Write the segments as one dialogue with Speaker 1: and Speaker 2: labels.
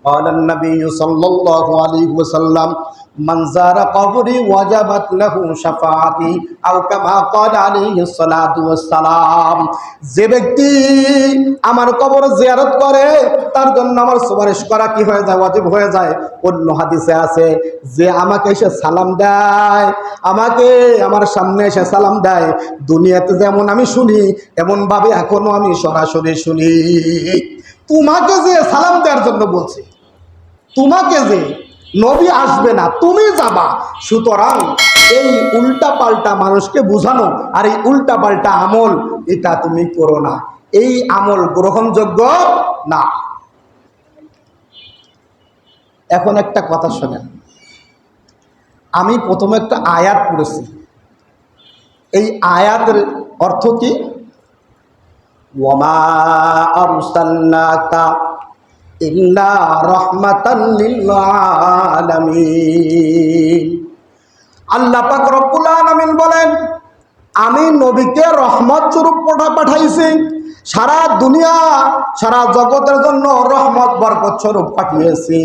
Speaker 1: قال النبي صلى الله عليه وسلم من زار قبري وجبت له شفاعتي أو كما قال عليه الصلاة والسلام। যে ব্যক্তি আমার কবর জিয়ারত করে তার জন্য আমার সুপারিশ করা কি হয়ে যায়, ওয়াজিব হয়ে যায়। অন্য হাদিসে আছে যে আমাকে এসে সালাম দেয়, আমাকে আমার সামনে এসে সালাম দেয়, দুনিয়াতে যেমন আমি শুনি এমন ভাবে এখনো আমি সরাসরি শুনি। তোমাকে যে সালাম দেওয়ার জন্য বলছি, তোমাকে যে নবী আসবে না তুমি যাবা, সুতরাং এই উল্টা পাল্টা মানুষকে বুঝানো আর এই উল্টা পাল্টা আমল এটা তুমি করো না, এই আমল গ্রহণযোগ্য না। এখন একটা কথা শোনেন, আমি প্রথমে একটা আয়াত পড়েছি, এই আয়াতের অর্থ কি? ওয়ামা আরসালনাকা ইল্লা রাহমাতাল লিল আলামিন। আল্লাহ পাক রব্বুল আলামিন বলেন, আমি নবীকে রহমত স্বরূপ পাঠাইছি, সারা দুনিয়া সারা জগতের জন্য রহমত বরকত স্বরূপ পাঠিয়েছি।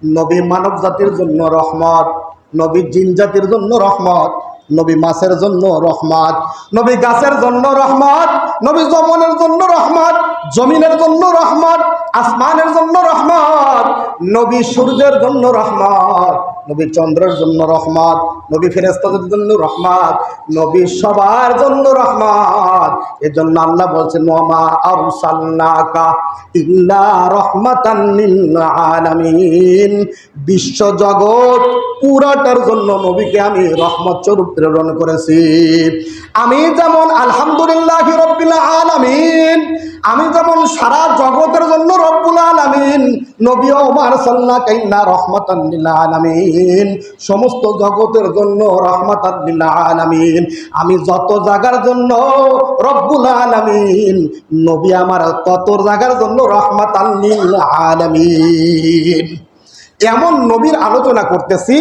Speaker 1: নবী মানব জাতির জন্য রহমত, নবী জিন জাতির জন্য রহমত, নবী মাছের জন্য রহমত, নবী গাছের জন্য রহমত, নবী জমিনের জন্য রহমত, জমিনের জন্য রহমত, আসমানের জন্য রহমত, নবী সূর্যের জন্য রহমত, নবী চন্দ্রের জন্য রহমত, নবী ফেরেশতাদের জন্য রহমত, নবী সবার জন্য রহমত। এজন্য আল্লাহ বলছেন ওয়ামা আরসালনাকা ইল্লা রাহমাতান লিল আলামিন। বিশ্ব জগৎ পুরাটার জন্য নবীকে আমি রহমত স্বরূপ প্রেরণ করেছি। আমি যেমন আলহামদুলিল্লাহি রাব্বিল আলামিন, আমি যেমন সারা জগতের জন্য রব্বুল আলামিন, নবীও আরসালনাকা ইল্লা রাহমাতান লিল আলামিন, সমস্ত জগতের জন্য রাহমাতান লিল আলামিন। আমি যত জায়গার জন্য রব্বুল আলামিন, নবী আমার তত জায়গার জন্য রাহমাতান লিল আলামিন। এমন নবীর আলোচনা করতেছি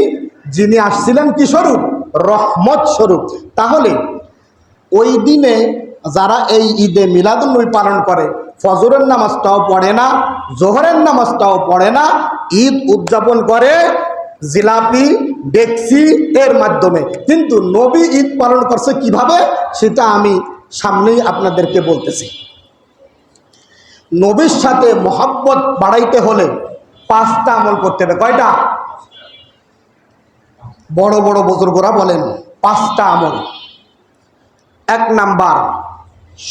Speaker 1: যিনি আসছিলেন কি স্বরূপ? রহমত স্বরূপ। তাহলে ওই দিনে যারা এই ঈদে মিলাদুন্নবী পালন করে, ফজরের নামাজটাও পড়ে না, জোহরের নামাজটাও পড়ে না, ঈদ উদযাপন করে জিলাপি ডেকসি এর মাধ্যমে, কিন্তু নবী ঈদ পালন করছে কিভাবে সেটা আমি সামনেই আপনাদেরকে বলতেছি। নবীর সাথে মহব্বত বাড়াইতে হলে 5টা আমল করতে হবে। কয়টা? বড় বড় বুজুর্গরা বলেন 5টা আমল। 1 নাম্বার,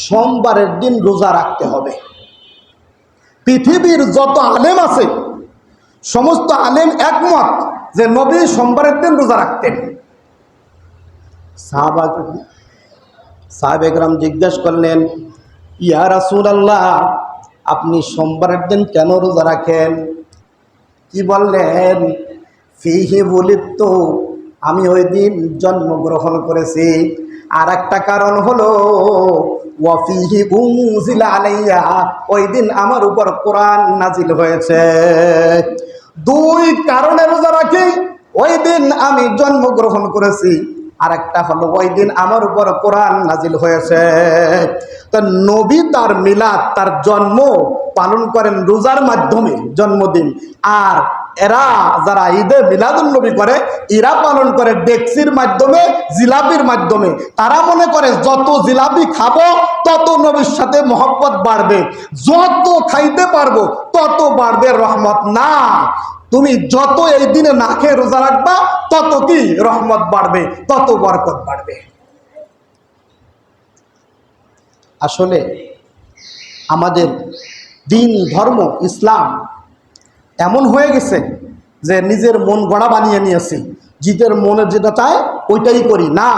Speaker 1: সোমবারের দিন রোজা রাখতে হবে। পৃথিবীর যত আলেম আছে সমস্ত আলেম একমত যে নবী সোমবারের দিন রোজা রাখতেন। সাহাবা একরাম জিজ্ঞাসা করলেন, ইয়া রাসূলুল্লাহ, আপনি সোমবারের দিন কেন রোজা রাখেন? কি বললেন? ফিহি বুলিদতু, আমি ওই দিন জন্মগ্রহণ করেছি। আর একটা কারণ হলো ওয়া ফিহি উনজিলা আলাইয়া, ওই দিন আমার উপর কোরআন নাজিল হয়েছে। 2 কারণে রোজা রাখি, ওই দিন আমি জন্মগ্রহণ করেছি, আর একটা হলো ওই দিন আমার উপর কোরআন নাজিল হয়েছে। তো নবী তার মিলাদ, তার জন্ম পালন করেন রোজার মাধ্যমে, জন্মদিন। আর এরা যারা ঈদে মিলাদুন্নবী করে এরা পালন করে ডেকসির মাধ্যমে, জিলাপির মাধ্যমে। তারা মনে করে যত জিলাপি খাবো তত নবীর সাথে মহব্বত বাড়বে, যত খাইতে পারবো তত বাড়বে রহমত। না, তুমি যত এই দিনে না খেয়ে রোজা রাখবা তত কি রহমত বাড়বে, তত বরকত বাড়বে। আসলে আমাদের দিন ধর্ম ইসলাম এমন হয়ে গেছে যে নিজের মন গড়া বানিয়ে নিয়েছি, জিতের মনে যেটা চায় ওইটাই করি না।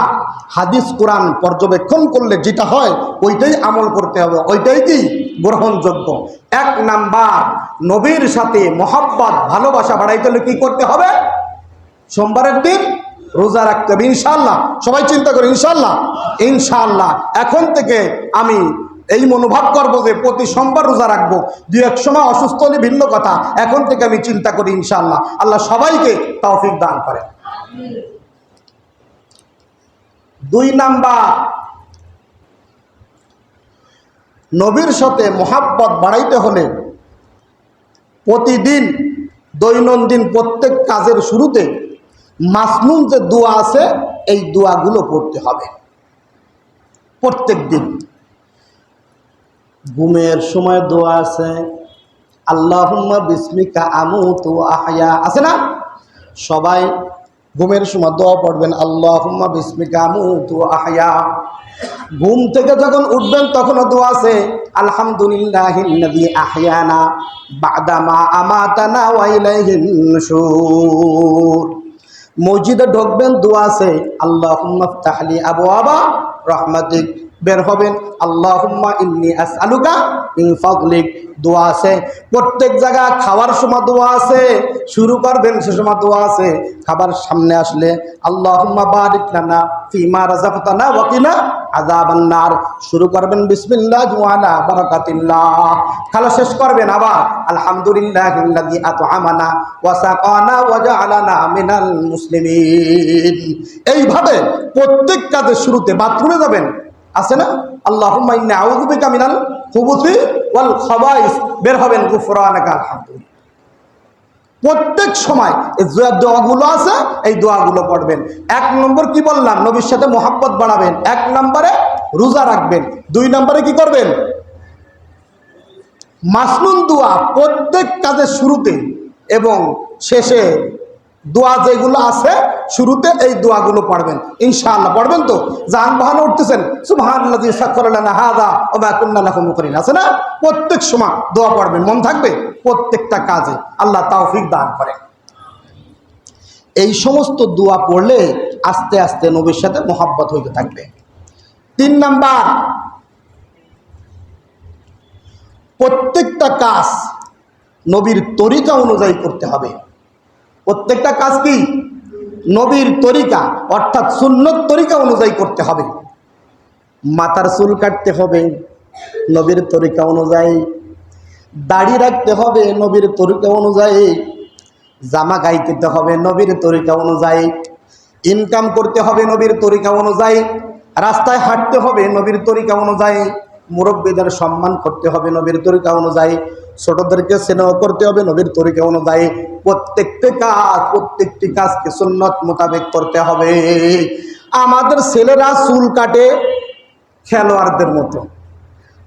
Speaker 1: হাদিস কোরআন পর্যবেক্ষণ করলে যেটা হয় ওইটাই আমল করতে হবে, ওইটাই কি গ্রহণযোগ্য। 1 নাম্বার, নবীর সাথে মহব্বত ভালোবাসা বাড়াইতে হলে কি করতে হবে? সোমবারের দিন রোজা রাখতে হবে ইনশাআল্লাহ। সবাই চিন্তা করি ইনশাআল্লাহ। ইনশাআল্লাহ এখন থেকে আমি এই মনোভাব করবো যে প্রতি সোমবার রোজা রাখবো। 2-1 সময় অসুস্থ হলে ভিন্ন কথা, এখন থেকে আমি চিন্তা করি ইনশাআল্লাহ। আল্লাহ সবাইকে তৌফিক দান করে। 2 নাম্বার, নবীর সাথে মহব্বত বাড়াইতে হলে প্রতিদিন দৈনন্দিন প্রত্যেক কাজের শুরুতে মাসনুন যে দোয়া আছে এই দোয়াগুলো পড়তে হবে প্রত্যেক দিন। ঘুমের সময় দোয়া আছে, আল্লাহুম্মা বিসমিকা আমুতু আহয়া, আছে না? সবাই ঘুমের সময় দোয়া পড়বেন, আল্লাহুম্মা বিসমিকা আমুতু আহয়া। ঘুম থেকে যখন উঠবেন তখনও দোয়া আছে, আলহামদুলিল্লাহিল্লাযী আহয়ানা বা'দা মা আমাতানা ওয়া ইলাইহিন নুশুর। মসজিদে ঢুকবেন দোয়া আছে, আল্লাহুম্মা ইফতাহলি আবওয়াবা রাহমাতিক। বের হবেন, আল্লাহুম্মা ইন্নী আসআলুকা মিন ফাদলিক। দোয়া আছে প্রত্যেক জায়গা। খাওয়ার সময় দোয়া আছে, শুরু করবেন সে সময় দোয়া আছে। খাবার সামনে আসলে আল্লাহুম্মা বারিক লানা ফিমা রাযাকতানা ওয়া কিনা আযাবান নার, শুরু করবেন বিসমিল্লাহ ওয়া আলা বারাকাতিল্লাহ। খাওয়া শেষ করবেন আবার আলহামদুলিল্লাহিল্লাযী আত'আমানা ওয়া সাকানা ওয়া জাআলানা মিনাল মুসলিমিন। এইভাবে প্রত্যেক কাজের শুরুতে বাথরুমে যাবেন, আছে না, আল্লাহুম্মা ইন্নী আউযু বিকা মিনাল খুবুসি ওয়াল খাবাইস। বের হবেন গুফরানাকা আলহামদুলিল্লাহ। প্রত্যেক সময় এই যে দোয়াগুলো আছে এই দোয়াগুলো পড়বেন। 1 নম্বর কি বললাম, নবীর সাথে মোহাব্বত বাড়াবেন। 1 নম্বরে রোজা রাখবেন। 2 নম্বরে কি করবেন, মাসনুন দোয়া প্রত্যেক কাজের শুরুতে এবং শেষে দোয়া যেগুলো আছে শুরুতে এই দোয়াগুলো পড়বেন ইনশাআল্লাহ। পড়বেন তো? যানবাহনে উঠতেছেন, সুবহানাল্লাযী সাখখারা লানা হাযা ওয়া মা কুন্না লাহু মুকরিন, আছে না? প্রত্যেক সময় দোয়া পড়বেন, মন থাকবে প্রত্যেকটা কাজে। আল্লাহ তৌফিক দান করেন। এই সমস্ত দোয়া পড়লে আস্তে আস্তে নবীর সাথে মোহাব্বত হইতে থাকবে। 3 নাম্বার, প্রত্যেকটা কাজ নবীর তরিকা অনুযায়ী করতে হবে। প্রত্যেকটা কাজ কি নবীর তরিকা অর্থাৎ সুন্নত তরিকা অনুযায়ী করতে হবে। মাথার চুল কাটতে হবে নবীর তরিকা অনুযায়ী, দাড়ি রাখতে হবে নবীর তরিকা অনুযায়ী, জামা গাইতে হবে নবীর তরিকা অনুযায়ী, ইনকাম করতে হবে নবীর তরিকা অনুযায়ী, রাস্তায় হাঁটতে হবে নবীর তরিকা অনুযায়ী, মুরব্বীদের সম্মান করতে হবে নবীর তরিকা অনুযায়ী, ছোটদেরকে স্নেহ করতে হবে নবীর তরিকা অনুযায়ী। প্রত্যেকটি কাজকে সুন্নত মোতাবেক করতে হবে। আমাদের ছেলেরা চুল কাটে খেলোয়াড়দের মতো,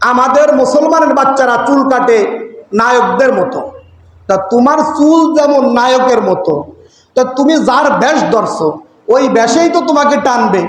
Speaker 1: আমাদের মুসলমানের বাচ্চারা চুল কাটে নায়কদের মতো। তা তোমার চুল যেমন নায়কের মতো, তা তুমি যার বেশ ধরছো ওই বেশেই তো তোমাকে টানবে।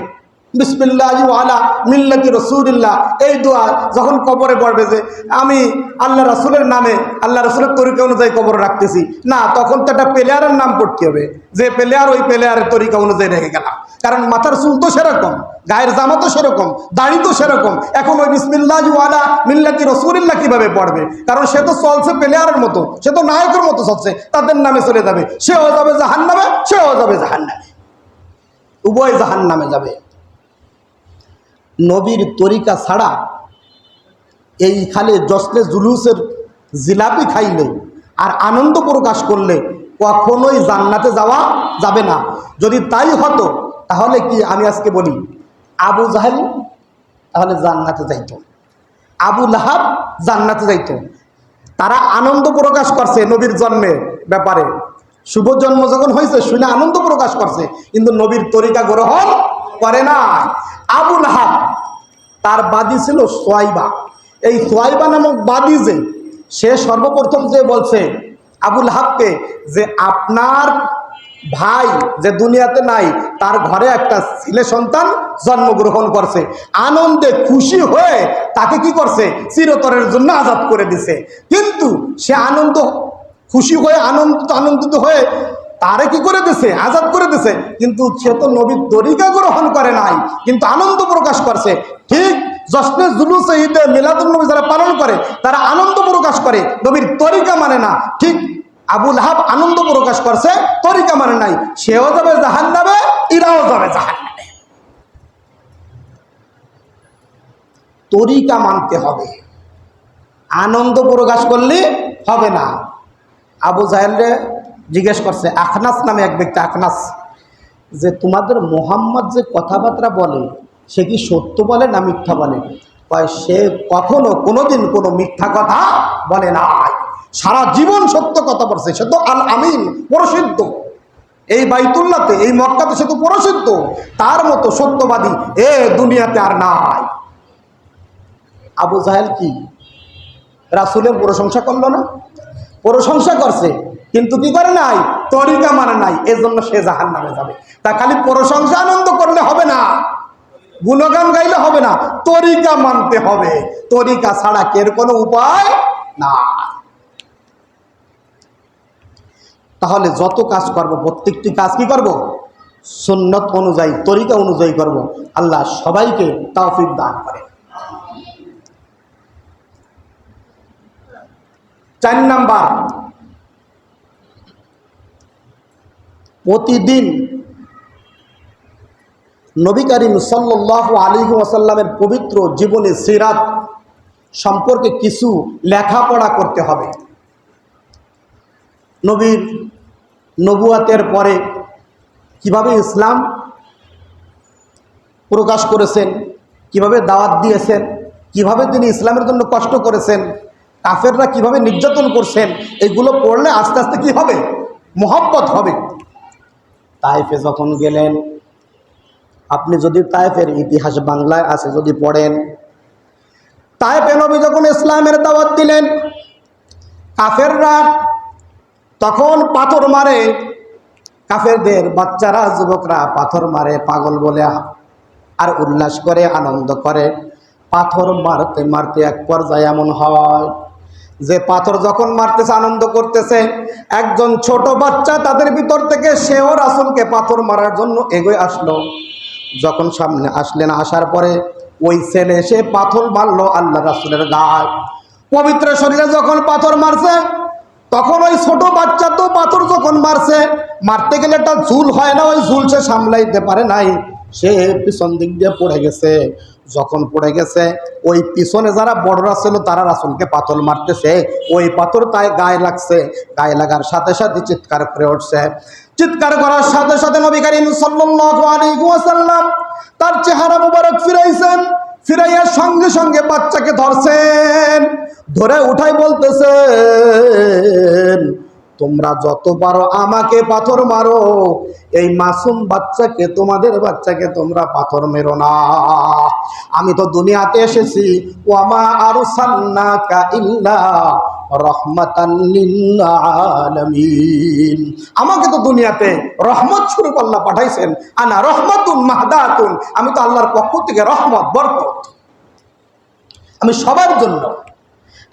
Speaker 1: বিসমিল্লাহি ওয়া আলা মিল্লাতি রাসূলিল্লাহ, এই দোয়া যখন কবরে পড়বে যে আমি আল্লাহ রাসূলের নামে আল্লাহ রাসূলের তরিকা অনুযায়ী কবরে রাখতেছি, না, তখন তো একটা প্লেয়ারের নাম পড়তে হবে, যে প্লেয়ার ওই প্লেয়ারের তরিকা অনুযায়ী রেখে গেলাম। কারণ মাথার চুল তো সেরকম, গায়ের জামা তো সেরকম, দাড়ি তো সেরকম। এখন ওই বিসমিল্লাহি ওয়া আলা মিল্লাতি রাসূলিল্লাহ কিভাবে পড়বে? কারণ সে তো চলছে প্লেয়ারের মতো, সে তো নায়কের মতো চলছে, তাদের নামে চলে যাবে, সেও যাবে জাহান্নামে, সেও যাবে জাহান্নামে, উভয় জাহান্নামে যাবে। নবীর তরিকা ছাড়া এই খালি জশ্নে জুলুসের জিলাপি খাইলে আর আনন্দ প্রকাশ করলে কখনোই জান্নাতে যাওয়া যাবে না। যদি তাই হতো তাহলে কি, আমি আজকে বলি, আবু জাহেল তাহলে জান্নাতে যাইত, আবু লাহাব জান্নাতে যাইত। তারা আনন্দ প্রকাশ করছে নবীর জন্মের ব্যাপারে, শুভ জন্ম যখন হয়েছে শুনে আনন্দ প্রকাশ করছে, কিন্তু নবীর তরিকা গ্রহণ করে না। আবু লাহাব, তার বাদী ছিল সোয়াইবা। এই সোয়াইবা নামক বাদী যে, সে সর্বপ্রথম যে বলছে আবু লাহাবকে যে আপনার ভাই যে দুনিয়াতে নাই তার ঘরে একটা ছেলে সন্তান জন্মগ্রহণ করছে, আনন্দে খুশি হয়ে তাকে কি করছে, চিরতরের জন্য আজাদ করে দিছে। কিন্তু সে খুশি হয়ে আনন্দিত হয়ে তারে কি করে দিছে, আজাদ করে দিছে, কিন্তু সে তো নবীর তরিকা গ্রহণ করে নাই, কিন্তু আনন্দ প্রকাশ করছে। ঠিক জশ্নে জুলুসে ঈদে মিলাদুন্নবী যারা পালন করে তারা আনন্দ প্রকাশ করে, নবীর তরিকা মানে না। ঠিক আবু লাহাব আনন্দ প্রকাশ করছে, তরিকা মানে নাই, সেও যাবে জাহান্নামে, এরাও যাবে জাহান্নামে। তরিকা মানতে হবে, আনন্দ প্রকাশ করলে হবে না। আবু জাহেলরে জিজ্ঞেস করছে আখনাস নামে এক ব্যক্তি, আখনাস, যে তোমাদের মোহাম্মদ যে কথাবার্তা বলে সে কি সত্য বলে না মিথ্যা বলে? কয় সে কখনো কোনোদিন কোনো মিথ্যা কথা বলে নাই। সারা জীবন সত্য কথা বলছে, সে তো আল আমিন, প্রসিদ্ধ। এই বাইতুল্লাহতে, এই মক্কাতে সে তো প্রসিদ্ধ। তার মতো সত্যবাদী এ দুনিয়াতে আর নাই। আবু জাহেল কি রাসূলের প্রশংসা করলো না? প্রশংসা করছে, কিন্তু কি করে নাই? তরিকা মানে নাই, এজন্য সে জাহান্নামে যাবে। তা খালি প্রশংসা আনন্দ করলে হবে না, গুণগান গাইলে হবে না, তরিকা মানতে হবে। তরিকা ছাড়া এর কোনো উপায় না। তাহলে যত কাজ করব, প্রত্যেকটি কাজ কি করব? সুন্নত অনুযায়ী, তরিকা অনুযায়ী করব। আল্লাহ সবাইকে তৌফিক দান করে। 4 নাম্বার, প্রতিদিন নবী করিম সাল্লাল্লাহু আলাইহি ওয়াসাল্লামের পবিত্র জীবনী সিরাত সম্পর্কে কিছু লেখাপড়া করতে হবে। নবীর নবুয়াতের পরে কিভাবে ইসলাম প্রকাশ করেছেন, কিভাবে দাওয়াত দিয়েছেন, কিভাবে তিনি ইসলামের জন্য কষ্ট করেছেন, কাফেররা কিভাবে নির্যাতন করছেন, এগুলো পড়লে আস্তে আস্তে কি হবে? মহব্বত হবে। তায়েফে যখন গেলেন, আপনি যদি তায়েফের ইতিহাস বাংলায় আছে যদি পড়েন, তায়েফে নবী যখন ইসলামের দাওয়াত দিলেন, কাফেররা তখন পাথর মারে, কাফেরদের বাচ্চারা যুবকরা পাথর মারে পাগল বলে, আর উল্লাস করে, আনন্দ করে। পাথর মারতে মারতে এক পর্যায়ে এমন হয় যে পাথর যখন মারতেছে, আনন্দ করতেছে, একজন ছোট বাচ্চা তাদের ভিতর থেকে সেও রাসূলকে পাথর মারার জন্য এগিয়ে আসলো। যখন সামনে আসলেন, আসার পরে ওই ছেলে সে পাথর মারলো আল্লাহ রাসূলের গায়ে। পবিত্র শরীরে যখন পাথর মারছে, তখন ওই ছোট বাচ্চা তো পাথর যখন মারছে, মারতে গেলে একটা ঝুল হয় না, ওই ঝুল সে সামলাইতে পারে নাই, সে পিছন দিক দিয়ে পড়ে গেছে। যখন পড়ে গেছে, ওই পিছনে যারা বড়রা ছিল তারা রাসূলকে পাথর মারতেছে, ওই পাথর তাই গায়ে লাগছে। গায়ে লাগার সাথে সাথে চিৎকার করে উঠছে। চিৎকার করার সাথে সাথে নবী করিম সাল্লাল্লাহু আলাইহি ওয়াসাল্লাম তার চেহারা মুবারক ফিরাইছেন। ফিরাইয়ার সঙ্গে সঙ্গে বাচ্চাকে ধরছেন, ধরে উঠাই বলতেছেন, তোমরা যত পারো আমাকে পাথর মারো, এই মাসুম বাচ্চাকে, তোমাদের বাচ্চাকে তোমরা পাথর মেরো না। আমি তো দুনিয়াতে এসেছি, ওয়ামা আরসালনাকা ইল্লা রাহমাতান লিল আলামিন, আমাকে তো দুনিয়াতে রহমত স্বরূপ আল্লাহ পাঠাইছেন। আনা রহমাতুন মাহদাতুন, আমি তো আল্লাহর পক্ষ থেকে রহমত, বরকত, আমি সবার জন্য।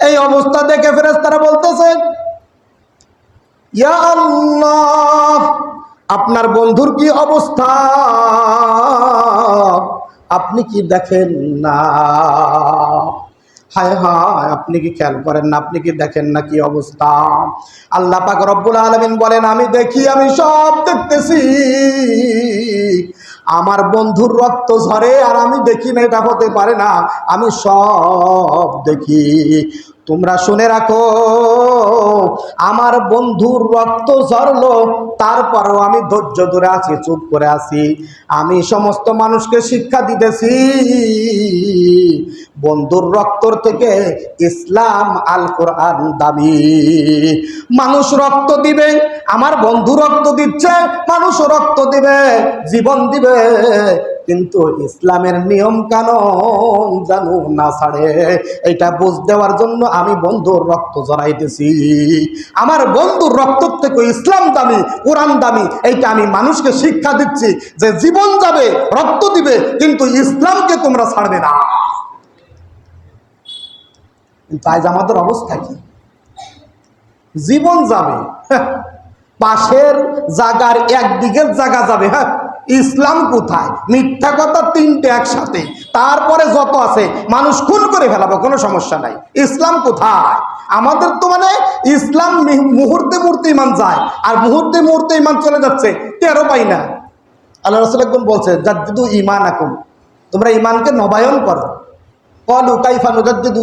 Speaker 1: এই অবস্থা দেখে ফেরেশতারা বলতেছেন, ইয়া আল্লাহ, আপনার বন্ধুর কি অবস্থা, আপনি কি দেখেন না? হায় হায়, আপনি কি খেয়াল করেন না? আপনি কি দেখেন না কি অবস্থা? আল্লাহ পাক রব্বুল আলামিন বলেন, আমি দেখি, আমি সব দেখতেছি। আমার বন্ধুর রক্ত ঝরে আর আমি দেখি না, এটা হতে পারে না, আমি সব দেখি। তোমরা শুনে রাখো, আমার বন্ধুর রক্ত ঝরলো, তারপরও আমি ধৈর্য ধরে আছি, চুপ করে আছি। আমি সমস্ত মানুষকে শিক্ষা দিতেছি, বন্ধুর রক্তর থেকে ইসলাম আল কোরআন দামি। মানুষ রক্ত দিবে, আমার বন্ধু রক্ত দিচ্ছে, মানুষ রক্ত দিবে, জীবন দিবে, কিন্তু ইসলামের নিয়ম কানুন জানু না ছাড়ে, এটা বুঝ দেওয়ার জন্য আমি বন্ধুর রক্ত জড়াইতেছি। আমার বন্ধুর রক্ত থেকে ইসলাম দামি, কোরআন দামি, এইটা আমি মানুষকে শিক্ষা দিচ্ছি যে জীবন যাবে, রক্ত দিবে, কিন্তু ইসলামকে তোমরা ছাড়বে না। কিন্তু আজ আমাদের অবস্থা কি? জীবন যাবে, পাশের জায়গার একদিকের জায়গা যাবে, হ্যাঁ, ইসলাম কোথায়? মিথ্যা কথা 3টে একসাথে, তারপরে যত আছে মানুষ খুন করে ফেলাবো, কোনো সমস্যা নাই। ইসলাম কোথায়? আমাদের তো মানে ইসলাম মুহূর্তে মুহূর্তে ইমান যায়, আর মুহূর্তে মুহূর্তে ইমান চলে যাচ্ছে, টেরও পাই না। আল্লাহ রাসূল একদম বলছে, জাদ্দিদু ঈমানাকুম, তোমরা ইমানকে নবায়ন করো। ক্বালু কাইফা নুজাদ্দিদু